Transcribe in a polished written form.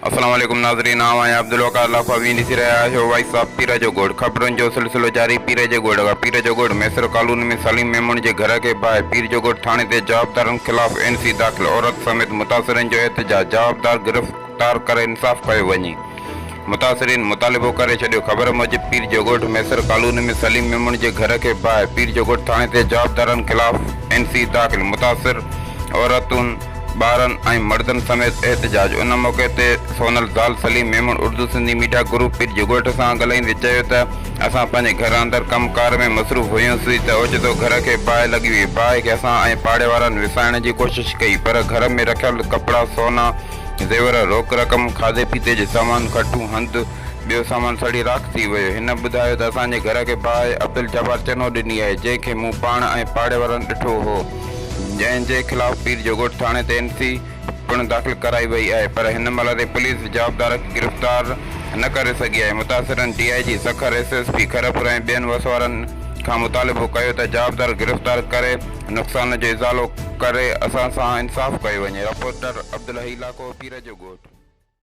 अस्सलाम वालेकुम नाज़रीन, आऊं आहियां अब्दुल वकार लाफ़ावीन ॾिसी रहिया आहियो वाइस साहब पीर जो गोड़। ख़बरुनि जो सिलसिलो जारी। पीर जे गोड़ खां पीर जो गोड़ मैसर कॉलोनी में सलीम मेमून जे घर के बाहि पीर जो गोड़ थाने ते जवाबदारनि ख़िलाफ़ एनसी दाख़िल। औरत समेत मुतासिरीन जो एहतजाज, जवाबदार गिरफ़्तार करे इंसाफ़ कयो वञे। मुतासिरीन मुतालिबो करे छॾियो। ख़बर मूजिब पीर जो गोड़ मैसर कॉलोनी में सलीम मेमून जे घर के बाहि पीर जो गोड़ थाने ते जवाबदारनि ख़िलाफ़ एनसी दाख़िल। मुतासिर औरतुनि, ॿारनि ऐं मर्दनि समेत एहतजाज। उन मौक़े ते सोनल ज़ाल सलीम मेमून उर्दू सिंधी मीडिया ग्रुप पीर जो गोठ सां ॻाल्हाईंदे चयो त असां पंहिंजे घर अंदरि कमकार में मसरूफ़ हुआसीं त ओचितो घर खे बाहि लॻी हुई। बाहि खे असां ऐं पाड़े वारनि विसाइण जी कोशिशि कई, पर घर में रखियल कपिड़ा, सोना, ज़ेवर, रोक रक़म, खाधे पीते जे सामान, खटूं, हंधु ॿियो सामान सड़ी राख थी वियो। हिन ॿुधायो त असांजे घर खे बाहि अब्दुल जब्बार चनो ॾिनी आहे, जंहिंखे मूं पाण ऐं पाड़े वारनि ॾिठो हो, जंहिंजे ख़िलाफ़ पीर जो गोठ थाणे ते एनसी पिणु दाख़िल कराई वई आहे, पर हिन महिल ते पुलिस जवाबदार खे गिरफ़्तार न करे सघी आहे। मुतासिरनि DIG सखर, SSP खरपुर ऐं ॿियनि वसवारनि खां मुतालिबो कयो त जवाबदार गिरफ़्तार करे नुक़सान जो इज़ालो करे असां सां इंसाफ़ कयो वञे। रिपोर्टर अब्दुल हई इलाइक़ो पीर जो गोठ।